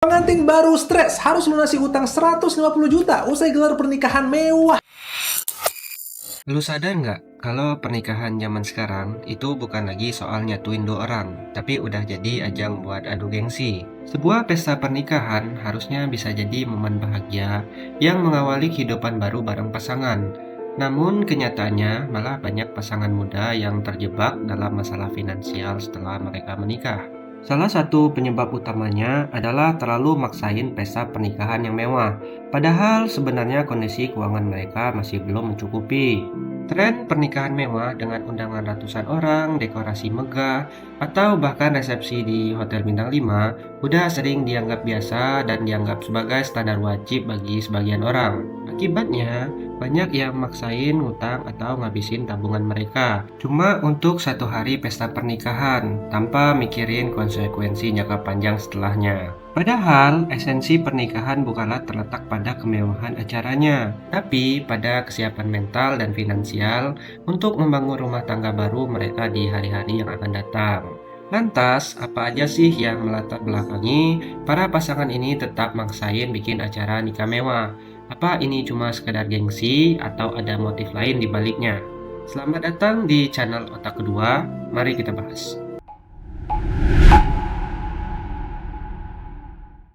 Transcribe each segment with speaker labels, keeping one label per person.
Speaker 1: Pengantin baru stres harus lunasi utang 150 juta usai gelar pernikahan mewah.
Speaker 2: Lu sadar nggak kalau pernikahan zaman sekarang itu bukan lagi soal nyatuin dua orang, tapi udah jadi ajang buat adu gengsi. Sebuah pesta pernikahan harusnya bisa jadi momen bahagia yang mengawali kehidupan baru bareng pasangan. Namun kenyataannya malah banyak pasangan muda yang terjebak dalam masalah finansial setelah mereka menikah. Salah satu penyebab utamanya adalah terlalu maksain pesta pernikahan yang mewah, padahal sebenarnya kondisi keuangan mereka masih belum mencukupi. Tren pernikahan mewah dengan undangan ratusan orang, dekorasi megah, atau bahkan resepsi di hotel bintang 5 udah sering dianggap biasa dan dianggap sebagai standar wajib bagi sebagian orang. Akibatnya, banyak yang maksain ngutang atau ngabisin tabungan mereka cuma untuk satu hari pesta pernikahan tanpa mikirin konsekuensi jangka panjang setelahnya. Padahal esensi pernikahan bukanlah terletak pada kemewahan acaranya, tapi pada kesiapan mental dan finansial untuk membangun rumah tangga baru mereka di hari-hari yang akan datang. Lantas, apa aja sih yang melatar belakangi para pasangan ini tetap maksain bikin acara nikah mewah? Apa ini cuma sekedar gengsi atau ada motif lain di baliknya? Selamat datang di channel Otak Kedua, mari kita bahas.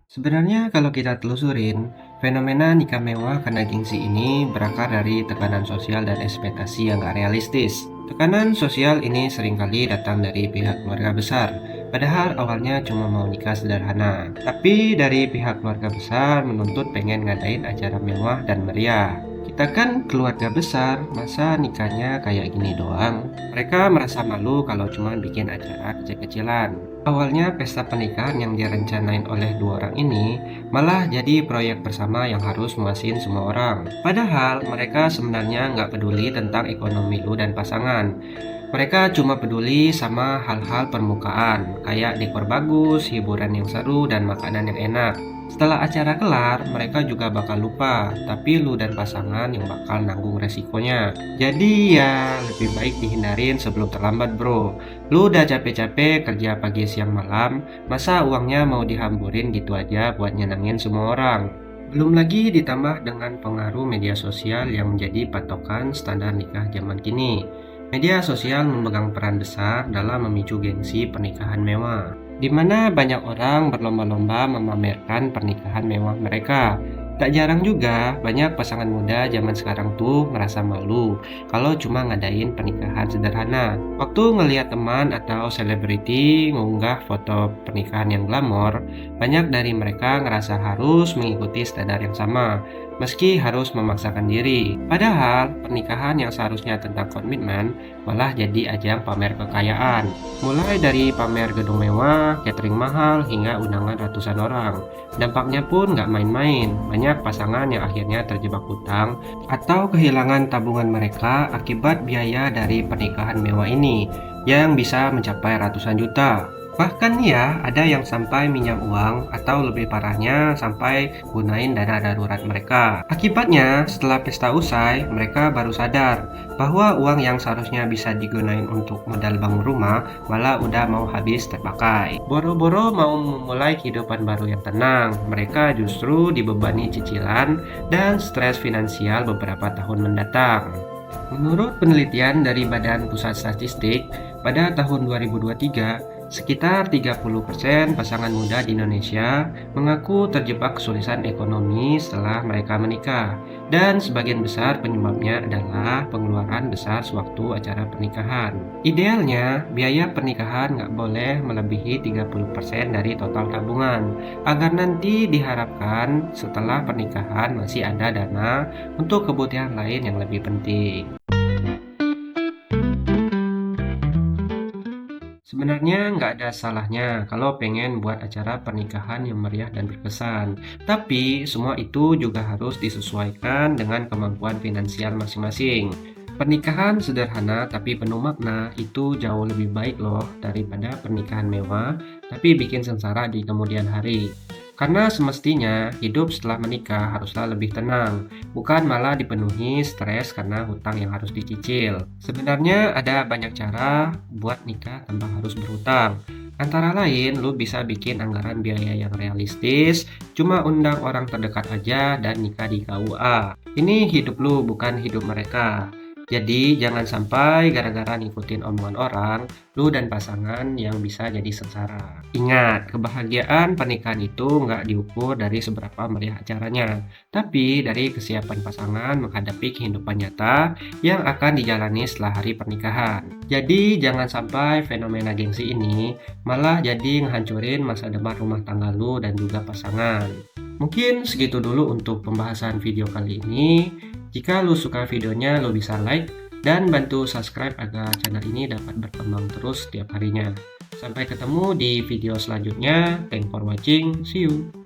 Speaker 2: Sebenarnya kalau kita telusurin, fenomena nikah mewah karena gengsi ini berakar dari tekanan sosial dan ekspektasi yang gak realistis. Tekanan sosial ini seringkali datang dari pihak keluarga besar, padahal awalnya cuma mau nikah sederhana. Tapi dari pihak keluarga besar menuntut pengen ngadain acara mewah dan meriah. Kita kan keluarga besar, masa nikahnya kayak gini doang? Mereka merasa malu kalau cuma bikin acara kecil-kecilan. Awalnya pesta pernikahan yang direncanain oleh dua orang ini malah jadi proyek bersama yang harus muasin semua orang. Padahal mereka sebenarnya nggak peduli tentang ekonomi lu dan pasangan. Mereka cuma peduli sama hal-hal permukaan, kayak dekor bagus, hiburan yang seru, dan makanan yang enak. Setelah acara kelar, mereka juga bakal lupa, tapi lu dan pasangan yang bakal nanggung resikonya. Jadi ya, lebih baik dihindarin sebelum terlambat bro. Lu udah capek-capek kerja pagi siang malam, masa uangnya mau dihamburin gitu aja buat nyenengin semua orang? Belum lagi ditambah dengan pengaruh media sosial yang menjadi patokan standar nikah zaman kini. Media sosial memegang peran besar dalam memicu gengsi pernikahan mewah, di mana banyak orang berlomba-lomba memamerkan pernikahan mewah mereka. Tak jarang juga banyak pasangan muda zaman sekarang tuh merasa malu kalau cuma ngadain pernikahan sederhana. Waktu ngelihat teman atau selebriti mengunggah foto pernikahan yang glamor, banyak dari mereka ngerasa harus mengikuti standar yang sama, meski harus memaksakan diri. Padahal pernikahan yang seharusnya tentang komitmen malah jadi ajang pamer kekayaan. Mulai dari pamer gedung mewah, catering mahal, hingga undangan ratusan orang. Dampaknya pun nggak main-main. Banyak pasangan yang akhirnya terjebak hutang atau kehilangan tabungan mereka akibat biaya dari pernikahan mewah ini yang bisa mencapai ratusan juta. Bahkan ya, ada yang sampai minjam uang atau lebih parahnya sampai gunain dana darurat mereka. Akibatnya, setelah pesta usai, mereka baru sadar bahwa uang yang seharusnya bisa digunain untuk modal bangun rumah malah udah mau habis terpakai. Boro-boro mau memulai kehidupan baru yang tenang, mereka justru dibebani cicilan dan stres finansial beberapa tahun mendatang. Menurut penelitian dari Badan Pusat Statistik, pada tahun 2023, sekitar 30% pasangan muda di Indonesia mengaku terjebak kesulitan ekonomi setelah mereka menikah. Dan sebagian besar penyebabnya adalah pengeluaran besar sewaktu acara pernikahan. Idealnya, biaya pernikahan nggak boleh melebihi 30% dari total tabungan, agar nanti diharapkan setelah pernikahan masih ada dana untuk kebutuhan lain yang lebih penting. Sebenarnya nggak ada salahnya kalau pengen buat acara pernikahan yang meriah dan berkesan. Tapi semua itu juga harus disesuaikan dengan kemampuan finansial masing-masing. Pernikahan sederhana tapi penuh makna itu jauh lebih baik loh daripada pernikahan mewah tapi bikin sengsara di kemudian hari. Karena semestinya hidup setelah menikah haruslah lebih tenang, bukan malah dipenuhi stres karena hutang yang harus dicicil. Sebenarnya ada banyak cara buat nikah tanpa harus berhutang. Antara lain, lu bisa bikin anggaran biaya yang realistis, cuma undang orang terdekat aja dan nikah di KUA. Ini hidup lu, bukan hidup mereka. Jadi, jangan sampai gara-gara ngikutin omongan orang, lu dan pasangan yang bisa jadi sengsara. Ingat, kebahagiaan pernikahan itu nggak diukur dari seberapa meriah acaranya, tapi dari kesiapan pasangan menghadapi kehidupan nyata yang akan dijalani setelah hari pernikahan. Jadi, jangan sampai fenomena gengsi ini malah jadi ngehancurin masa depan rumah tangga lu dan juga pasangan. Mungkin segitu dulu untuk pembahasan video kali ini. Jika lu suka videonya, lu bisa like dan bantu subscribe agar channel ini dapat berkembang terus setiap harinya. Sampai ketemu di video selanjutnya. Thanks for watching. See you.